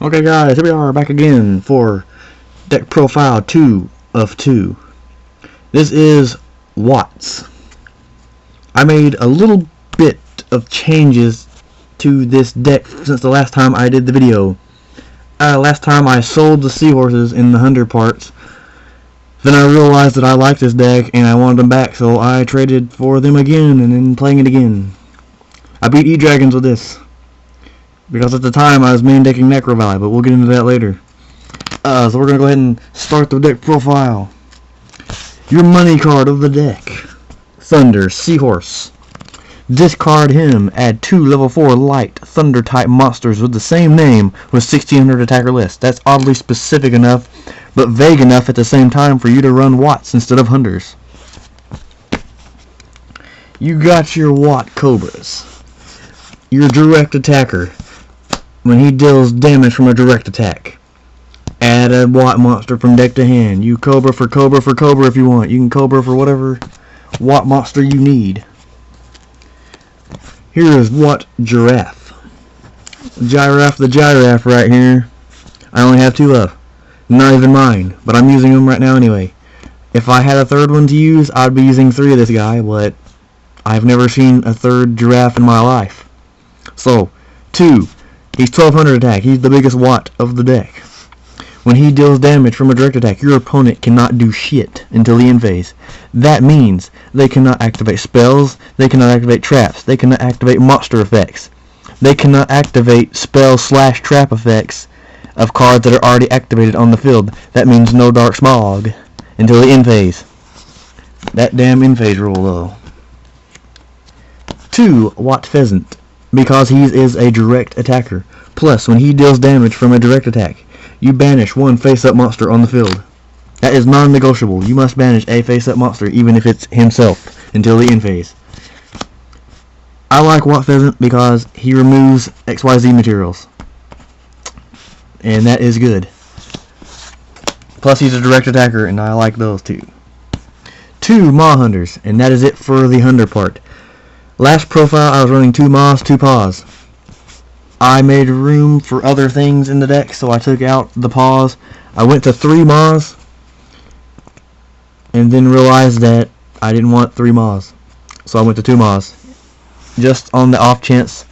Okay guys, here we are back again for deck profile 2 of 2. This is Watts. I made a little bit of changes to this deck since the last time I did the video. Last time I sold the seahorses in the 100 parts. Then I realized that I liked this deck and I wanted them back, so I traded for them again and then playing it again. I beat E-Dragons with this, because at the time I was main decking Necro Valley, but we'll get into that later. So we're going to go ahead and start the deck profile. Your money card of the deck. Thunder Seahorse. Discard him, add 2 level 4 light Thunder type monsters with the same name with 1600 attacker list. That's oddly specific enough, but vague enough at the same time for you to run Watts instead of Hunters. You got your Watt Cobras. Your direct attacker. When he deals damage from a direct attack, add a Watt monster from deck to hand. You Cobra for Cobra for Cobra if you want. You can Cobra for whatever Watt monster you need. Here is Watt Giraffe. Giraffe the Giraffe right here. I only have 2 left. Not even mine, but I'm using them right now anyway. If I had a third one to use, I'd be using 3 of this guy, but I've never seen a third giraffe in my life. So, 2. He's 1200 attack. He's the biggest Watt of the deck. When he deals damage from a direct attack, your opponent cannot do shit until the end phase. That means they cannot activate spells, they cannot activate traps, they cannot activate monster effects. They cannot activate spell/trap effects of cards that are already activated on the field. That means no Dark Smog until the end phase. That damn end phase rule though. 2. Watt Pheasant. Because he is a direct attacker. Plus, when he deals damage from a direct attack, you banish 1 face-up monster on the field. That is non-negotiable. You must banish a face-up monster, even if it's himself, until the end phase. I like Watt Pheasant because he removes XYZ materials. And that is good. Plus, he's a direct attacker, and I like those too. 2 Maw Hunters, and that is it for the Hunter part. Last profile, I was running 2 Maws, 2 Paws. I made room for other things in the deck, so I took out the Paws. I went to 3 Maws, and then realized that I didn't want 3 Maws. So I went to 2 Maws. Just on the off chance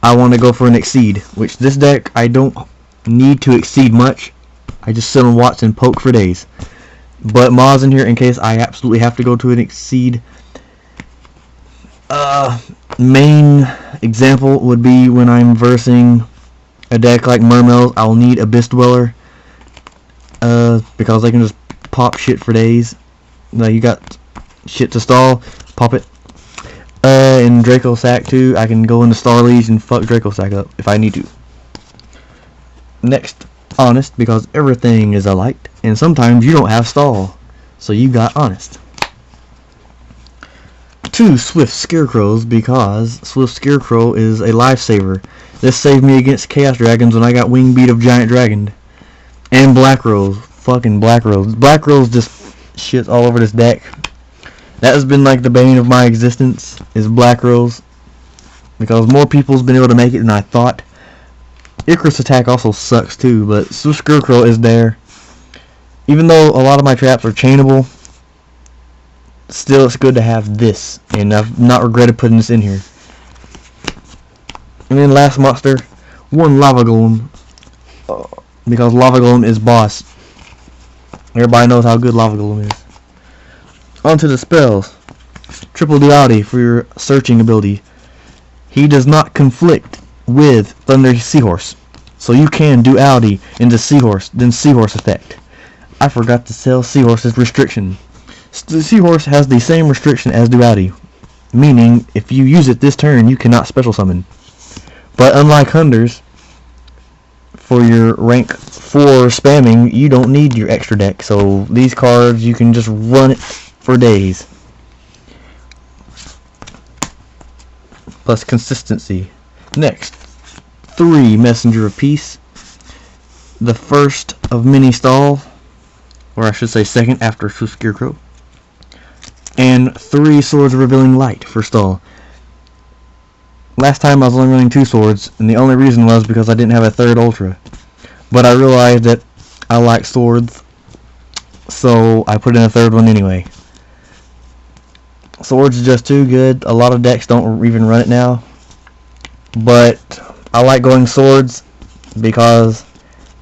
I want to go for an Exceed, which this deck, I don't need to exceed much. I just sit on Watts and poke for days. But Maws in here in case I absolutely have to go to an Exceed. Main example would be when I'm versing a deck like Mermails. I'll need Abyss Dweller, because they can just pop shit for days. Now you got shit to stall, pop it. In Draco Sack too, I can go into Star Legion and fuck Draco Sack up if I need to. Next, Honest, because everything is a light, and sometimes you don't have stall, so you got Honest. 2 Swift Scarecrows, because Swift Scarecrow is a lifesaver. This saved me against Chaos Dragons when I got Wing Beat of Giant Dragon. And Black Rose. Fucking Black Rose. Black Rose just shits all over this deck. That has been like the bane of my existence, is Black Rose. Because more people's been able to make it than I thought. Icarus Attack also sucks too, but Swift Scarecrow is there. Even though a lot of my traps are chainable, still, it's good to have this, and I've not regretted putting this in here. And then last monster, 1 Lava Golem, because Lava Golem is boss. Everybody knows how good Lava Golem is. Onto the spells. Triple Duality for your searching ability. He does not conflict with Thunder Seahorse, so you can Duality into Seahorse, then Seahorse effect. I forgot to tell Seahorse's restriction. The Seahorse has the same restriction as Duality, meaning if you use it this turn, you cannot special summon. But unlike Hunters, for your rank 4 spamming, you don't need your extra deck, so these cards, you can just run it for days. Plus consistency. Next, 3 Messenger of Peace. The first of many stall, or I should say second after Swift Scarecrow. And 3 Swords of Revealing Light for stall. Last time I was only running 2 swords, and the only reason was because I didn't have a third Ultra. but I realized that I like swords, so I put in a third one anyway. Swords is just too good. A lot of decks don't even run it now, but I like going swords because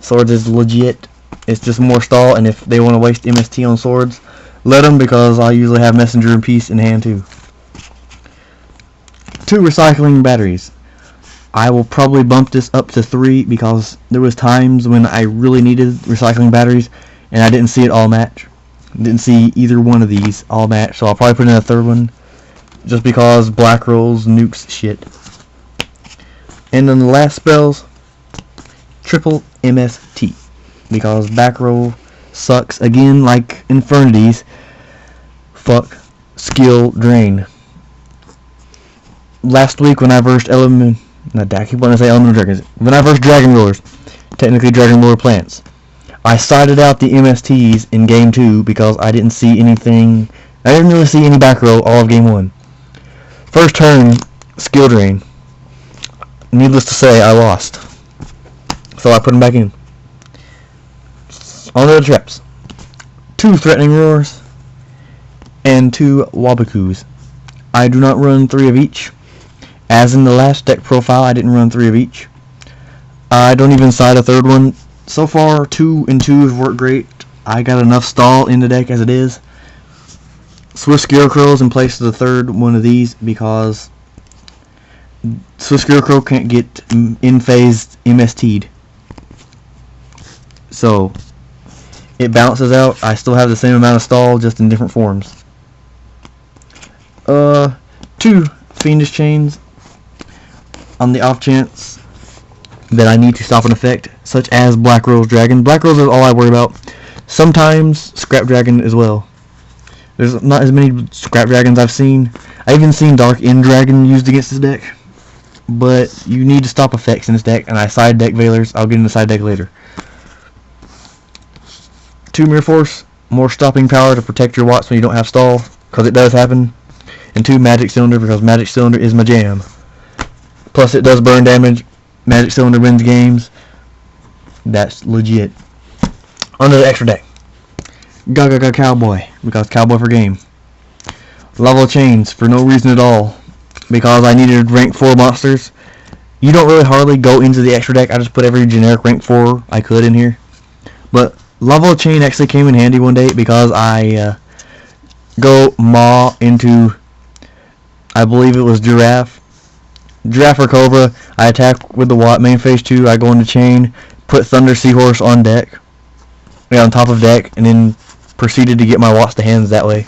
swords is legit. It's just more stall, and if they want to waste MST on swords, let them, because I usually have Messenger and Peace in hand too. 2 recycling batteries. I will probably bump this up to 3 because there was times when I really needed recycling batteries and I didn't see it all match. Didn't see either one of these all match, so I'll probably put in a third one just because Black Rolls nukes shit. And then the last spells, triple MST, because back row sucks again, like Infernities. Fuck skill drain. Last week when I versed Elemental Dragons. When I versed Dragon Rollers, technically Dragon Roller plants, I sided out the MSTs in game 2 because I didn't see anything. I didn't really see any back row all of game 1. First turn, skill drain. Needless to say, I lost. So I put them back in. On to the traps. 2 threatening roars and 2 Wabakus. I do not run 3 of each. As in the last deck profile, I didn't run 3 of each. I don't even side a third one. So far, 2 and 2 have worked great. I got enough stall in the deck as it is. Swift Scarecrows in place of the third one of these because Swift Scarecrow can't get in-phased MST'd. So it balances out. I still have the same amount of stall, just in different forms. 2 Fiendish Chains on the off chance that I need to stop an effect, such as Black Rose Dragon. Black Rose is all I worry about. Sometimes Scrap Dragon as well. There's not as many Scrap Dragons I've seen. I've even seen Dark End Dragon used against this deck. But you need to stop effects in this deck, and I side deck Veilers. I'll get into side deck later. 2 Mirror Force, more stopping power to protect your Watts when you don't have stall, because it does happen. And 2 Magic Cylinder, because Magic Cylinder is my jam. Plus it does burn damage. Magic Cylinder wins games. That's legit. Under the extra deck, Gaga Cowboy, because Cowboy for game. Lava Chains for no reason at all, because I needed rank 4 monsters. You don't really hardly go into the extra deck. I just put every generic rank 4 I could in here. But Lava Chain actually came in handy one day because I go Maw into, I believe it was Giraffe or Cobra. I attack with the Watt main phase 2. I go into Chain, put Thunder Seahorse on deck, on top of deck, and then proceeded to get my Watts to hands that way.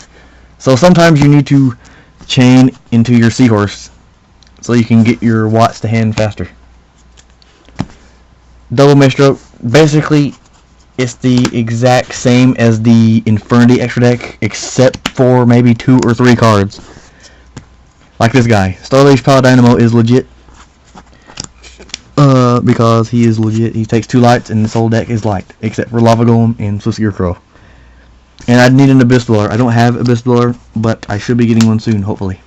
So sometimes you need to chain into your Seahorse so you can get your Watts to hand faster. Double Maestro, basically it's the exact same as the Infernity extra deck, except for maybe 2 or 3 cards. Like this guy. Starlage Paladynamo is legit. Because he is legit. He takes 2 lights and this whole deck is light, except for Lava Golem and Swift Scarecrow. And I need an Abyss Dweller. I don't have Abyss Dweller, but I should be getting one soon, hopefully.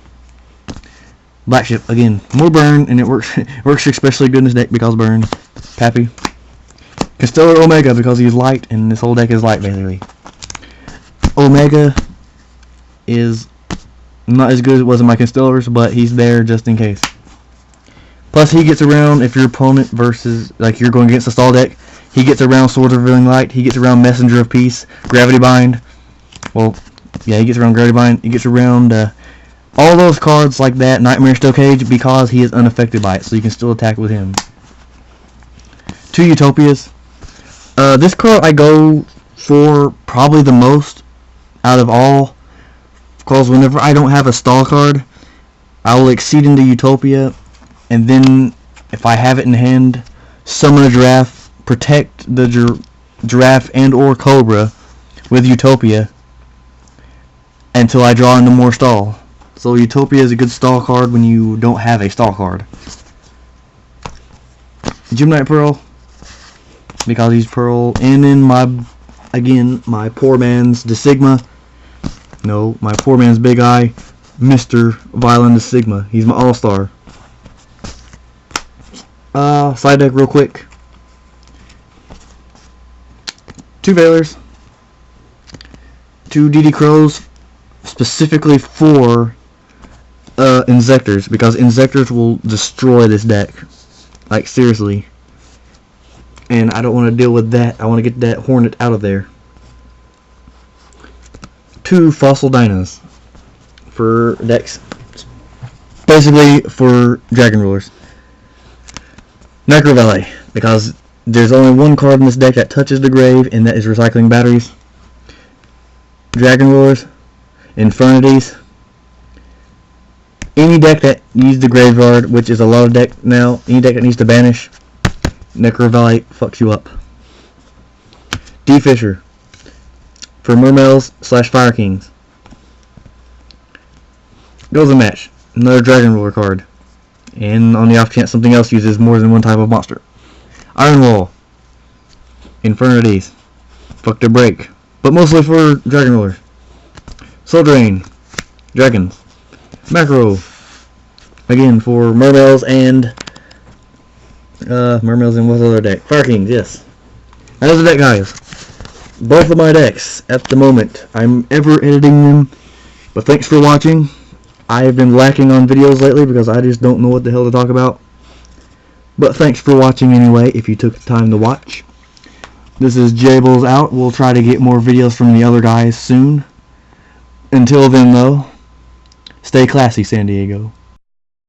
Black Ship, again, more burn, and it works especially good in this deck because burn. Pappy. Constellar Omega, because he's light, and this whole deck is light, basically. Omega is not as good as it was in my Constellars, but he's there just in case. Plus, he gets around if your opponent versus, like, you're going against a stall deck, he gets around Swords of Revealing Light, he gets around Messenger of Peace, Gravity Bind. Well, yeah, he gets around Gravity Bind, he gets around all those cards like that, Nightmare Steel Cage, because he is unaffected by it, so you can still attack with him. 2 Utopias. This card I go for probably the most out of all, because whenever I don't have a stall card, I will exceed into Utopia, and then if I have it in hand, summon a Giraffe, protect the Giraffe and or Cobra with Utopia until I draw into more stall. So Utopia is a good stall card when you don't have a stall card. Gymnite Pearl, because he's Pearl, and then my poor man's DeSigma. No, my poor man's Big Eye, Mr. Violent DeSigma. He's my all-star. Side deck real quick. 2 Veilers, 2 DD Crows, specifically for Inzectors, because Inzectors will destroy this deck. Like, seriously. And I don't want to deal with that. I want to get that Hornet out of there. 2 Fossil Dinos for decks, basically for Dragon Rulers. Necro Valley, because there's only one card in this deck that touches the grave, and that is Recycling Batteries. Dragon Rulers, Infernities. Any deck that needs the graveyard, which is a lot of deck now, any deck that needs to banish, Necro Valley fucks you up. D Fisher for Mermails / Fire Kings. Goes a match, another Dragon Ruler card, and on the off chance something else uses more than one type of monster. Iron Wall, Infernities, fuck their break, but mostly for Dragon Rulers. Soul Drain, Dragons. Macro, again for Mermails and what other deck? Fire Kings, yes. That is the deck, guys. Both of my decks at the moment. I'm ever editing them, but thanks for watching. I have been lacking on videos lately because I just don't know what the hell to talk about. But thanks for watching anyway, if you took the time to watch. This is Jables out. We'll try to get more videos from the other guys soon. Until then, though, stay classy, San Diego.